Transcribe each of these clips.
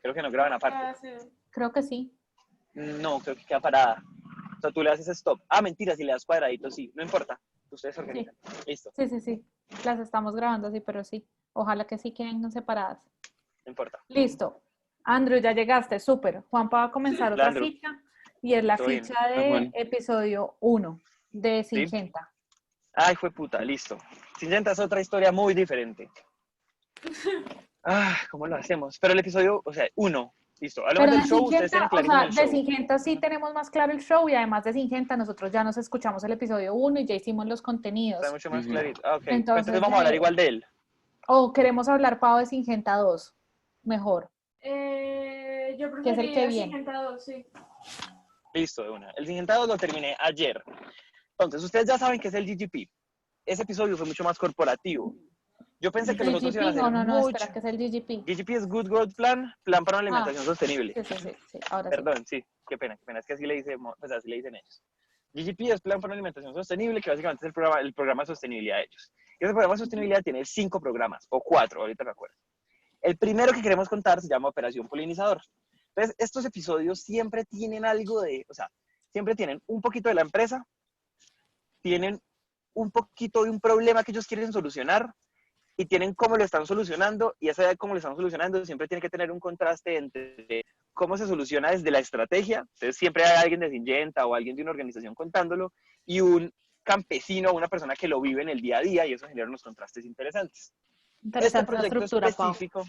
Creo que no graban aparte. Creo que sí. No, creo que queda parada. O sea, tú le haces stop. Ah, mentira, si le das cuadradito, sí. No importa. Ustedes organizan. Listo. Sí. Las estamos grabando así, pero sí. Ojalá que sí queden separadas. No importa. Listo. Andrew, ya llegaste. Súper. Juanpa va a comenzar otra Andrew. ficha. Y es la Todo bien. ficha de episodio 1 de ¿Sí? Singenta. Ay, fue puta, listo. Singenta es otra historia muy diferente. ¿Cómo lo hacemos? Pero el episodio, o sea, 1. Listo. Hablamos Pero del de show, ustedes tienen Singenta, o clarísimo sea, el de show. Singenta sí tenemos más claro el show y además de Singenta nosotros ya nos escuchamos el episodio 1 y ya hicimos los contenidos. Está mucho más clarito. Ok. Pues Entonces, entonces vamos a hablar igual de él. o queremos hablar, Pau, de Singenta 2. Mejor. Yo Que es el que viene. Singenta 2, sí. Listo, de una. El Singenta 2 lo terminé ayer. Entonces, ustedes ya saben que es el GGP. Ese episodio fue mucho más corporativo. Yo pensé que los otros iban a ser no, espera, que es el GGP. GGP es Good Growth Plan, Plan para una alimentación sostenible. Sí, ahora Perdón, sí, qué pena, es que así le dicen ellos. GGP es Plan para una alimentación sostenible, que básicamente es el programa de sostenibilidad de ellos. Y ese programa de sostenibilidad tiene 5 programas, o 4, ahorita me acuerdo. El primero que queremos contar se llama Operación Polinizador. Entonces, estos episodios siempre tienen algo de, o sea, siempre tienen un poquito de la empresa, tienen un poquito de un problema que ellos quieren solucionar, y tienen cómo lo están solucionando, y esa de cómo lo están solucionando siempre tiene que tener un contraste entre cómo se soluciona desde la estrategia, entonces siempre hay alguien de Syngenta o alguien de una organización contándolo, y un campesino, una persona que lo vive en el día a día, y eso genera unos contrastes interesantes. Este proyecto específico,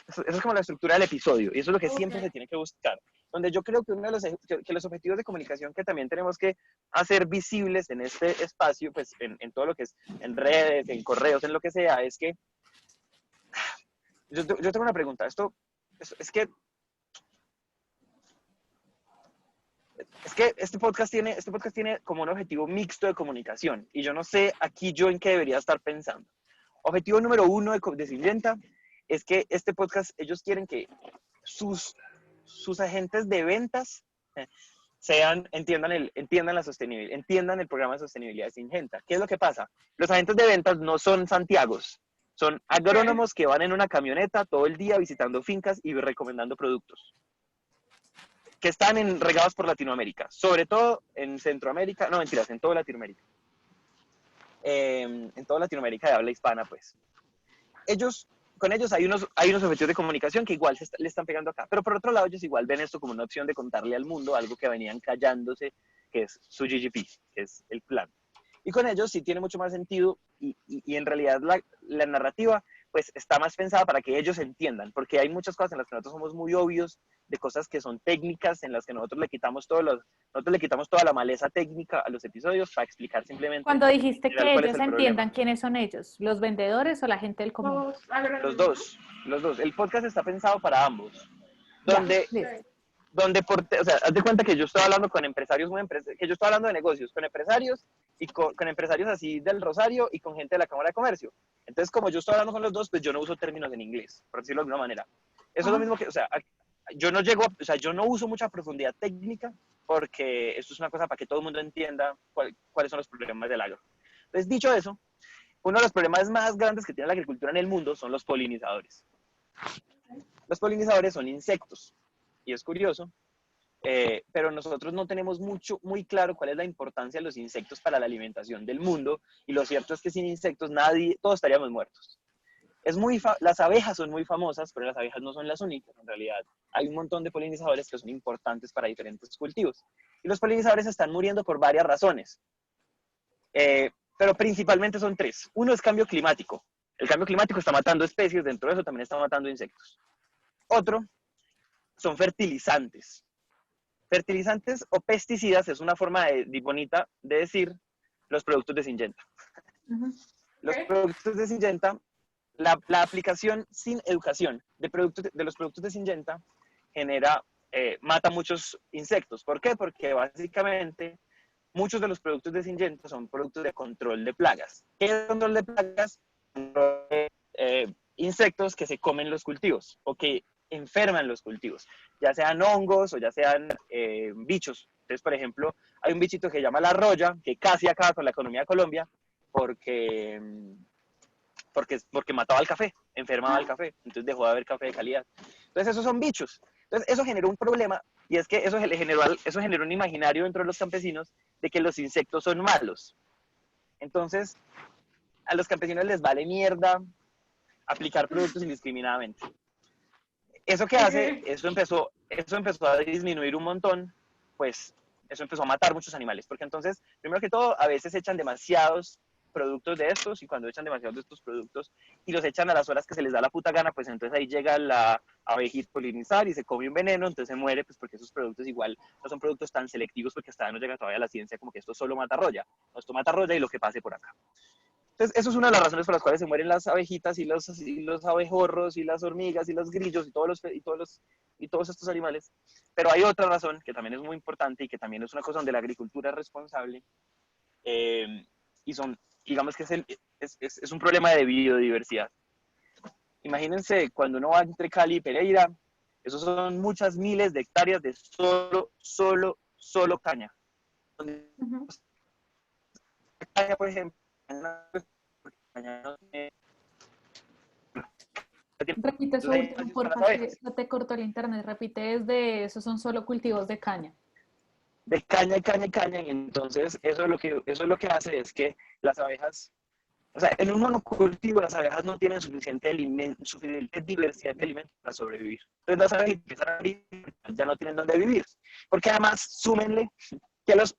eso es como la estructura del episodio, y eso es lo que siempre se tiene que buscar, donde yo creo que uno de los objetivos de comunicación que también tenemos que hacer visibles en este espacio, pues en todo lo que es en redes, en correos, en lo que sea, es que yo tengo una pregunta. Es que este podcast tiene como un objetivo mixto de comunicación, y yo no sé aquí yo en qué debería estar pensando. Objetivo número 1 de Syngenta es que este podcast, ellos quieren que sus agentes de ventas entiendan la sostenibilidad, entiendan el programa de sostenibilidad de Syngenta. ¿Qué es lo que pasa? Los agentes de ventas no son Santiagos, son agrónomos que van en una camioneta todo el día visitando fincas y recomendando productos, que están regados por Latinoamérica, sobre todo en Centroamérica, no mentiras, en toda Latinoamérica. En toda Latinoamérica de habla hispana, pues. Con ellos hay unos objetivos de comunicación que igual le están pegando acá, pero por otro lado ellos igual ven esto como una opción de contarle al mundo algo que venían callándose, que es su GGP, que es el plan. Y con ellos sí tiene mucho más sentido, y en realidad la narrativa pues está más pensada para que ellos entiendan, porque hay muchas cosas en las que nosotros somos muy obvios, de cosas que son técnicas, en las que nosotros le quitamos toda la maleza técnica a los episodios para explicar simplemente. Cuando dijiste que ellos entiendan quiénes son ellos, ¿los vendedores o la gente del común? Los dos. El podcast está pensado para ambos. O sea, haz de cuenta que yo estoy hablando con empresarios que yo estoy hablando de negocios, con empresarios y con empresarios así del Rosario y con gente de la Cámara de Comercio. Entonces, como yo estoy hablando con los dos, pues yo no uso términos en inglés, por decirlo de alguna manera. Eso es lo mismo que, o sea, yo no uso mucha profundidad técnica porque esto es una cosa para que todo el mundo entienda cuáles son los problemas del agro. Entonces, dicho eso, uno de los problemas más grandes que tiene la agricultura en el mundo son los polinizadores. Los polinizadores son insectos, y es curioso, pero nosotros no tenemos muy claro cuál es la importancia de los insectos para la alimentación del mundo, y lo cierto es que sin insectos todos estaríamos muertos. Las abejas son muy famosas, pero las abejas no son las únicas, en realidad. Hay un montón de polinizadores que son importantes para diferentes cultivos, y los polinizadores están muriendo por varias razones, pero principalmente son 3. Uno es cambio climático. El cambio climático está matando especies, dentro de eso también está matando insectos. Otro son fertilizantes. Fertilizantes o pesticidas es una forma bonita de decir los productos de Syngenta. Los productos de Syngenta, la aplicación sin educación de los productos de Syngenta mata muchos insectos. ¿Por qué? Porque básicamente muchos de los productos de Syngenta son productos de control de plagas. ¿Qué es control de plagas? Insectos que se comen los cultivos o que enferman los cultivos, ya sean hongos o ya sean bichos. Entonces, por ejemplo, hay un bichito que se llama la roya, que casi acaba con la economía de Colombia porque mataba al café. enfermaba el café, entonces dejó de haber café de calidad. Entonces esos son bichos. Entonces eso generó un problema, y es que eso generó un imaginario dentro de los campesinos de que los insectos son malos. Entonces a los campesinos les vale mierda aplicar productos indiscriminadamente. ¿Eso qué hace? Eso empezó a disminuir un montón, pues eso empezó a matar muchos animales, porque entonces, primero que todo, a veces echan demasiados productos de estos, y cuando echan demasiados de estos productos y los echan a las horas que se les da la puta gana, pues entonces ahí llega la abejita a polinizar y se come un veneno, entonces se muere, pues porque esos productos igual no son productos tan selectivos, porque hasta ahora no llega todavía la ciencia como que esto solo mata roya, o esto mata roya y lo que pase por acá. Entonces, eso es una de las razones por las cuales se mueren las abejitas y los abejorros y las hormigas y los grillos y todos estos animales. Pero hay otra razón que también es muy importante y que también es una cosa donde la agricultura es responsable, y digamos que es un problema de biodiversidad. Imagínense cuando uno va entre Cali y Pereira, esos son muchas miles de hectáreas de solo caña. Ujú. Caña, por ejemplo, Repite eso último, porfa, que se te cortó el internet. Repite desde, esos son solo cultivos de caña. de caña y caña y caña, y entonces eso es lo que hace es que las abejas, o sea, en un monocultivo las abejas no tienen suficiente diversidad de alimentos para sobrevivir. Entonces las abejas ya no tienen dónde vivir, porque además súmenle que los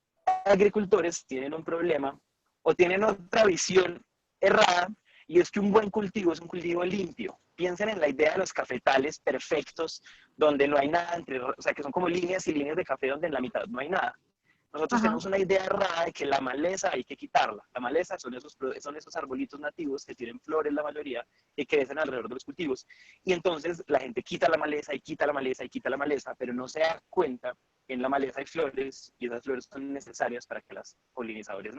agricultores tienen un problema o tienen otra visión errada, y es que un buen cultivo es un cultivo limpio. Piensen en la idea de los cafetales perfectos, donde no hay nada entre, o sea, que son como líneas y líneas de café donde en la mitad no hay nada. Nosotros tenemos una idea errada de que la maleza hay que quitarla. La maleza son esos arbolitos nativos que tienen flores, la mayoría, que crecen alrededor de los cultivos. Y entonces la gente quita la maleza y quita la maleza y quita la maleza, pero no se da cuenta que en la maleza hay flores, y esas flores son necesarias para que las polinizadores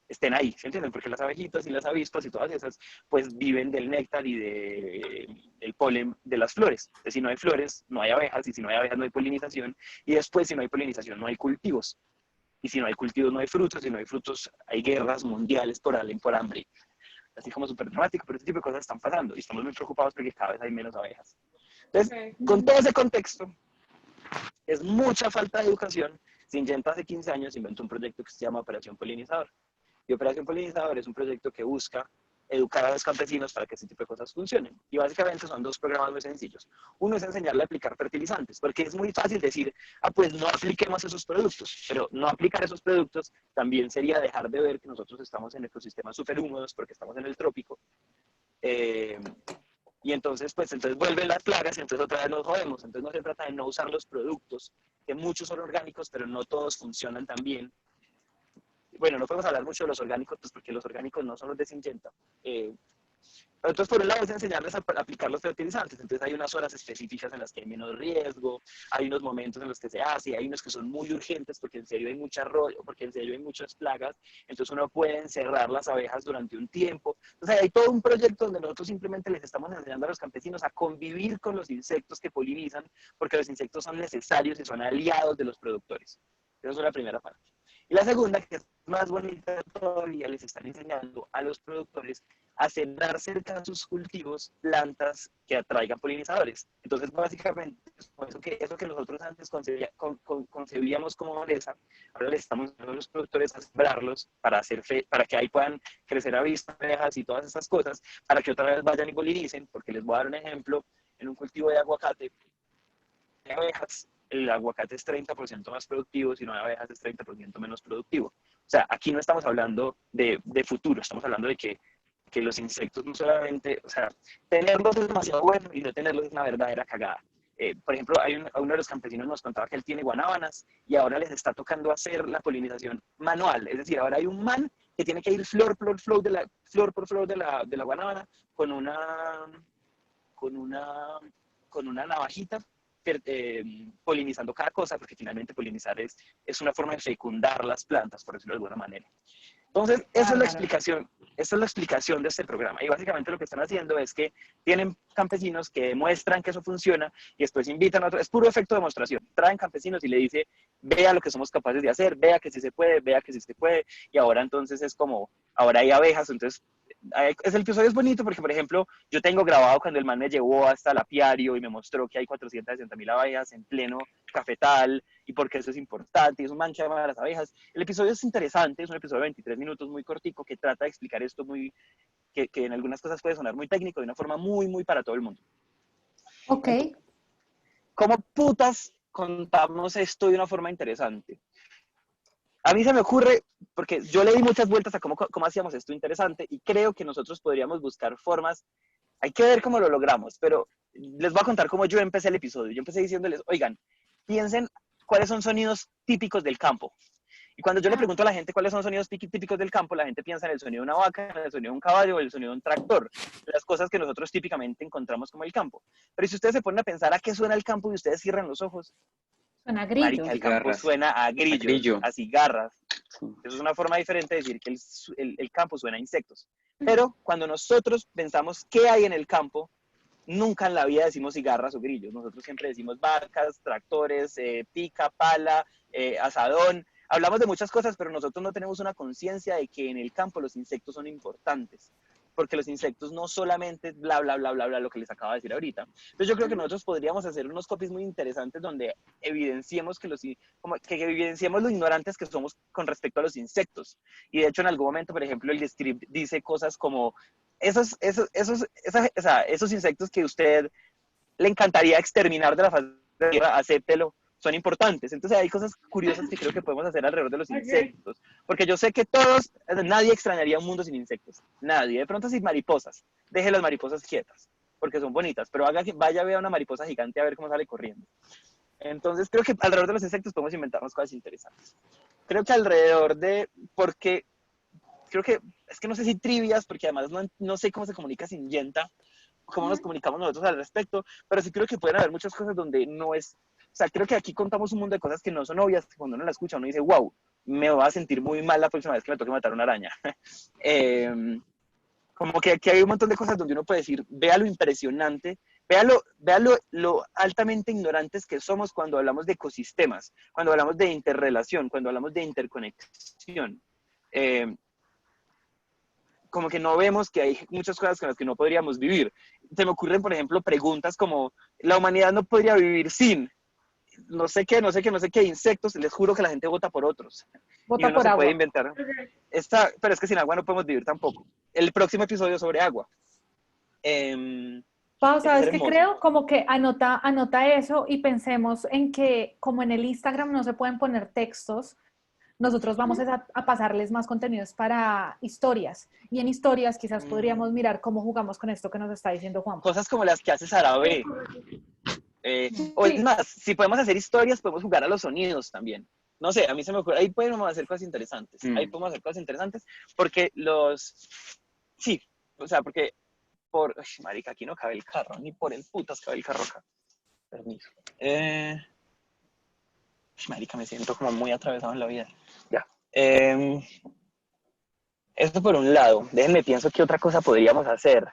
estén ahí, ¿se entienden? Porque las abejitas y las avispas y todas esas, pues viven del néctar y del polen de las flores. Entonces, si no hay flores, no hay abejas, y si no hay abejas, no hay polinización, y después, si no hay polinización, no hay cultivos. Y si no hay cultivos, no hay frutos, y si no hay frutos, hay guerras mundiales por hambre. Así como súper dramático, pero este tipo de cosas están pasando, y estamos muy preocupados porque cada vez hay menos abejas. Entonces, con todo ese contexto, es mucha falta de educación. Syngenta hace 15 años inventó un proyecto que se llama Operación Polinizador. Y Operación Polinizador es un proyecto que busca educar a los campesinos para que este tipo de cosas funcionen. Y básicamente son dos programas muy sencillos. Uno es enseñarle a aplicar fertilizantes, porque es muy fácil decir, pues no apliquemos esos productos, pero no aplicar esos productos también sería dejar de ver que nosotros estamos en ecosistemas súper húmedos porque estamos en el trópico. Y entonces, pues entonces vuelven las plagas y entonces otra vez nos jodemos. Entonces no se trata de no usar los productos, que muchos son orgánicos, pero no todos funcionan tan bien. Bueno, no podemos hablar mucho de los orgánicos, pues porque los orgánicos no son los de Syngenta. Pero entonces, por un lado, es enseñarles a aplicar los fertilizantes. Entonces, hay unas horas específicas en las que hay menos riesgo, hay unos momentos en los que se hace, hay unos que son muy urgentes porque en serio hay mucha rollo, porque en serio hay muchas plagas. Entonces, uno puede encerrar las abejas durante un tiempo. Entonces, hay todo un proyecto donde nosotros simplemente les estamos enseñando a los campesinos a convivir con los insectos que polinizan, porque los insectos son necesarios y son aliados de los productores. Esa es la primera parte. Y la segunda, que es más bonita todavía, les están enseñando a los productores a sembrar cerca de sus cultivos plantas que atraigan polinizadores. Entonces, básicamente, eso que nosotros antes concebíamos como maleza, ahora les estamos enseñando a los productores a sembrarlos para que ahí puedan crecer abejas y todas esas cosas, para que otra vez vayan y polinicen, porque les voy a dar un ejemplo. En un cultivo de aguacate, de abejas, el aguacate es 30% más productivo, si no hay abejas es 30% menos productivo. O sea, aquí no estamos hablando de futuro, estamos hablando de que los insectos no solamente, o sea, tenerlos es demasiado bueno y no tenerlos es una verdadera cagada. Por ejemplo, uno de los campesinos nos contaba que él tiene guanábanas y ahora les está tocando hacer la polinización manual. Es decir, ahora hay un man que tiene que ir flor por flor de la guanábana con una navajita, polinizando cada cosa, porque finalmente polinizar es una forma de fecundar las plantas, por decirlo de alguna manera. Entonces, esa es la explicación de este programa. Y básicamente lo que están haciendo es que tienen campesinos que demuestran que eso funciona y después invitan a otros. Es puro efecto de demostración. Traen campesinos y le dice, vea lo que somos capaces de hacer, vea que sí se puede, vea que sí se puede. Y ahora entonces es como, ahora hay abejas, entonces ese episodio es bonito porque, por ejemplo, yo tengo grabado cuando el man me llevó hasta el apiario y me mostró que hay 460.000 abejas en pleno cafetal y porque eso es importante, y es un man que ama a las abejas. El episodio es interesante, es un episodio de 23 minutos muy cortico que trata de explicar esto muy, que en algunas cosas puede sonar muy técnico de una forma muy, muy para todo el mundo. Ok. Entonces, ¿cómo putas contamos esto de una forma interesante? A mí se me ocurre, porque yo le di muchas vueltas a cómo hacíamos esto interesante y creo que nosotros podríamos buscar formas, hay que ver cómo lo logramos, pero les voy a contar cómo yo empecé el episodio. Yo empecé diciéndoles, oigan, piensen cuáles son sonidos típicos del campo. Y cuando yo le pregunto a la gente cuáles son sonidos típicos del campo, la gente piensa en el sonido de una vaca, en el sonido de un caballo o el sonido de un tractor, las cosas que nosotros típicamente encontramos como el campo. Pero si ustedes se ponen a pensar a qué suena el campo y ustedes cierran los ojos, Suena a grillos. marica, el campo suena a grillos, a cigarras. Eso es una forma diferente de decir que el campo suena a insectos. Pero cuando nosotros pensamos qué hay en el campo, nunca en la vida decimos cigarras o grillos. Nosotros siempre decimos vacas, tractores, pica, pala, asadón. Hablamos de muchas cosas, pero nosotros no tenemos una conciencia de que en el campo los insectos son importantes. Porque los insectos no solamente bla, bla, bla, bla, bla, lo que les acabo de decir ahorita. Entonces yo creo que nosotros podríamos hacer unos copies muy interesantes donde evidenciemos que evidenciemos lo ignorantes que somos con respecto a los insectos. Y de hecho en algún momento, por ejemplo, el script dice cosas como esos insectos que a usted le encantaría exterminar de la faz de la tierra, acéptelo, son importantes. Entonces hay cosas curiosas que creo que podemos hacer alrededor de los insectos. Porque yo sé que nadie extrañaría un mundo sin insectos. Nadie. De pronto sin mariposas. Deje las mariposas quietas, porque son bonitas. Pero vaya a ver una mariposa gigante a ver cómo sale corriendo. Entonces creo que alrededor de los insectos podemos inventarnos cosas interesantes. Creo que creo que, es que no sé si trivias, porque además no sé cómo se comunica Syngenta, cómo nos comunicamos nosotros al respecto, pero sí creo que pueden haber muchas cosas donde no es, o sea, creo que aquí contamos un mundo de cosas que no son obvias, que cuando uno la escucha uno dice, wow, me voy a sentir muy mal la próxima vez que me toque matar una araña. Como que aquí hay un montón de cosas donde uno puede decir, vea lo impresionante, vea lo altamente ignorantes que somos cuando hablamos de ecosistemas, cuando hablamos de interrelación, cuando hablamos de interconexión. Como que no vemos que hay muchas cosas con las que no podríamos vivir. Se me ocurren, por ejemplo, preguntas como, la humanidad no podría vivir sin no sé qué, insectos, les juro que la gente vota por otros. Vota y uno por se agua. puede inventar. Pero es que sin agua no podemos vivir tampoco. El próximo episodio sobre agua. Pau, ¿sabes qué creo? Como que anota eso y pensemos en que como en el Instagram no se pueden poner textos, nosotros vamos a pasarles más contenidos para historias. Y en historias quizás podríamos mirar cómo jugamos con esto que nos está diciendo Juan. Cosas como las que hace Sarabe. O es más, si podemos hacer historias, podemos jugar a los sonidos también. No sé, a mí se me ocurre, ahí podemos hacer cosas interesantes. Ahí podemos hacer cosas interesantes porque sí, o sea, porque marica, aquí no cabe el carro, ni por el putas cabe el carro acá. Permiso. Marica, me siento como muy atravesado en la vida. Ya. Esto por un lado. Déjenme pienso qué otra cosa podríamos hacer.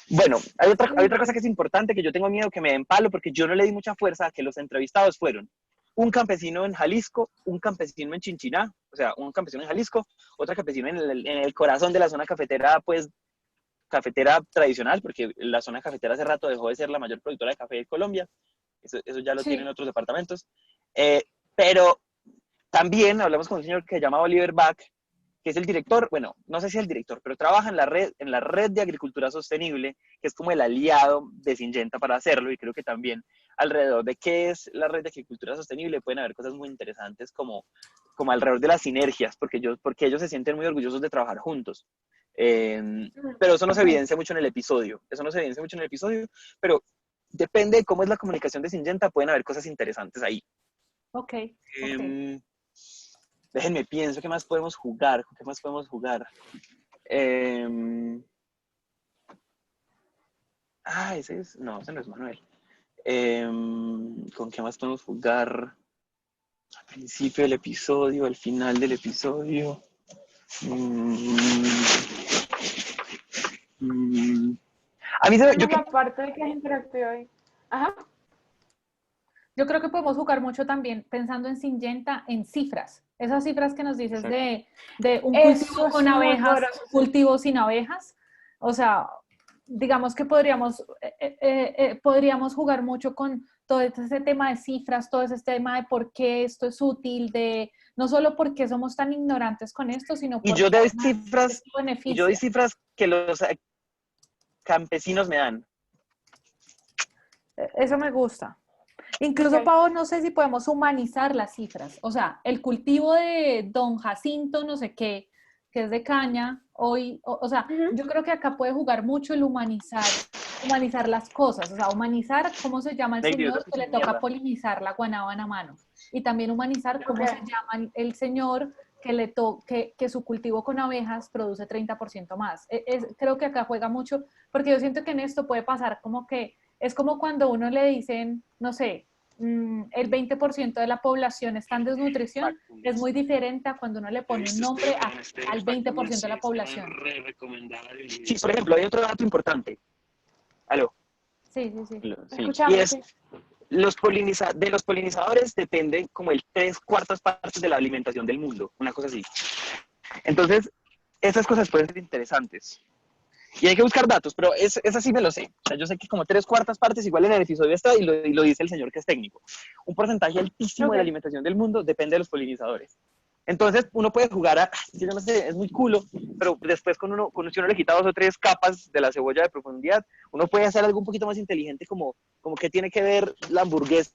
Bueno, hay otra cosa que es importante, que yo tengo miedo que me den palo, porque yo no le di mucha fuerza a que los entrevistados fueron un campesino en Jalisco, un campesino en Chinchiná, o sea, un campesino en Jalisco, otro campesino en el corazón de la zona cafetera, pues, cafetera tradicional, porque la zona cafetera hace rato dejó de ser la mayor productora de café de Colombia, eso ya lo tienen otros departamentos, pero también hablamos con un señor que se llama Oliver Bach, que es el director, bueno, no sé si es el director, pero trabaja en la red de agricultura sostenible, que es como el aliado de Syngenta para hacerlo, y creo que también alrededor de qué es la red de agricultura sostenible pueden haber cosas muy interesantes como alrededor de las sinergias, porque ellos se sienten muy orgullosos de trabajar juntos. Pero eso no se evidencia mucho en el episodio, pero depende de cómo es la comunicación de Syngenta, pueden haber cosas interesantes ahí. Ok. Déjenme pienso, ¿qué más podemos jugar? Ese no es Manuel. ¿Con qué más podemos jugar? Al principio del episodio, al final del episodio. A mí la parte de que es interactivo ahí. Ajá. Yo creo que podemos jugar mucho también pensando en Syngenta, en cifras. Esas cifras que nos dices de un Eso cultivo es con muy abejas, poderoso, sí. cultivo sin abejas. O sea, digamos que podríamos jugar mucho con todo ese tema de cifras, todo ese tema de por qué esto es útil, de no solo por qué somos tan ignorantes con esto, sino Y por yo qué doy además cifras, esto y yo doy beneficia. cifras que los campesinos me dan. Eso me gusta. Incluso, Ok. Pau, no sé si podemos humanizar las cifras. O sea, el cultivo de Don Jacinto, no sé qué, que es de caña, hoy, o sea, Ujú. yo creo que acá puede jugar mucho el humanizar las cosas. O sea, humanizar cómo se llama el Negro, yo te señor que escucho le muy toca mierda. polinizar la guanábana a mano. Y también humanizar Ok. cómo se llama el señor que su cultivo con abejas produce 30% más. Creo que acá juega mucho, porque yo siento que en esto puede pasar como que es como cuando uno le dicen, no sé, el 20% de la población está en desnutrición, es muy diferente a cuando uno le pone un nombre al 20% de la población. Sí, por ejemplo, hay otro dato importante. Aló. Sí, sí, sí. Sí. Y Escuchamos, es, sí. de los polinizadores depende como el 3/4 de la alimentación del mundo, una cosa así. Entonces, esas cosas pueden ser interesantes. Y hay que buscar datos, pero esa sí me lo sé. O sea, yo sé que como 3/4 igual en el episodio está y lo dice el señor que es técnico. Un porcentaje altísimo Ok. de la alimentación del mundo depende de los polinizadores. Entonces, uno puede jugar a, yo no sé, es muy culo, pero después si uno le quita 2 o 3 capas de la cebolla de profundidad, uno puede hacer algo un poquito más inteligente como que tiene que ver la hamburguesa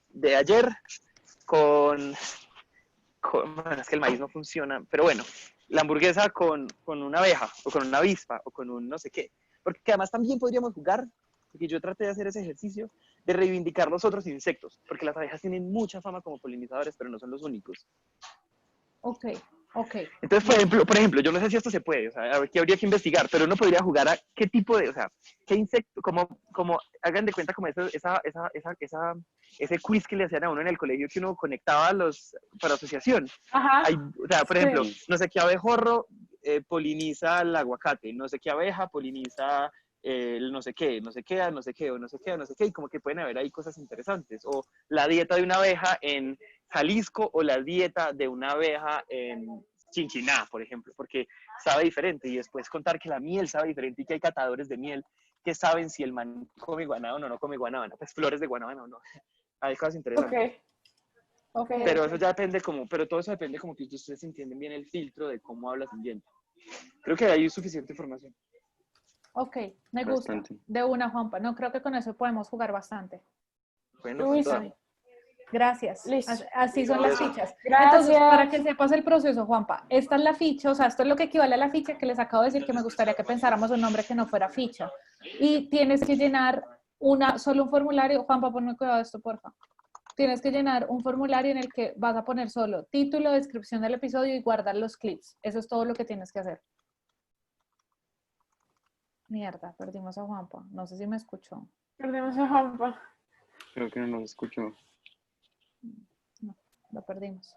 de ayer con bueno, es que el maíz no funciona, pero bueno, la hamburguesa con una abeja o con una avispa o con un no sé qué. Porque además también podríamos jugar, porque yo traté de hacer ese ejercicio, de reivindicar los otros insectos, porque las abejas tienen mucha fama como polinizadores, pero no son los únicos. Ok, ok. Entonces, por ejemplo, yo no sé si esto se puede, o sea, a ver, qué habría que investigar, pero uno podría jugar a qué tipo de, o sea, qué insecto, como hagan de cuenta como ese quiz que le hacían a uno en el colegio que uno conectaba para asociación. Ajá. O sea, por ejemplo, Sí. no sé qué abejorro poliniza el aguacate, no sé qué abeja poliniza el no sé qué, no sé qué, no sé qué, o no sé qué, no sé qué, y como que pueden haber ahí cosas interesantes. O la dieta de una abeja en Jalisco o la dieta de una abeja en Chinchiná, por ejemplo, porque sabe diferente y después contar que la miel sabe diferente y que hay catadores de miel que saben si el man come guanábana o no come guanábana, pues flores de guanábana o no. Hay cosas Ok. interesantes. Ok, Pero ok. eso ya depende pero todo eso depende como que ustedes entienden bien el filtro de cómo hablas ambiente. Creo que hay suficiente información. Ok, me gusta. Bastante. De una, Juanpa. No, creo que con eso podemos jugar bastante. Bueno, con Luis, toda. Gracias. listo. Así son las Eso. fichas. Entonces, para que Gracias. sepas el proceso, Juanpa, esta es la ficha, o sea, esto es lo que equivale a la ficha que les acabo de decir que me gustaría que pensáramos un nombre que no fuera ficha. Y tienes que llenar solo un formulario. Juanpa, ponme cuidado de esto, porfa. Tienes que llenar un formulario en el que vas a poner solo título, descripción del episodio y guardar los clips. Eso es todo lo que tienes que hacer. Mierda, perdimos a Juanpa. No sé si me escuchó. Perdemos a Juanpa. Creo que no nos escuchó. No, lo perdimos.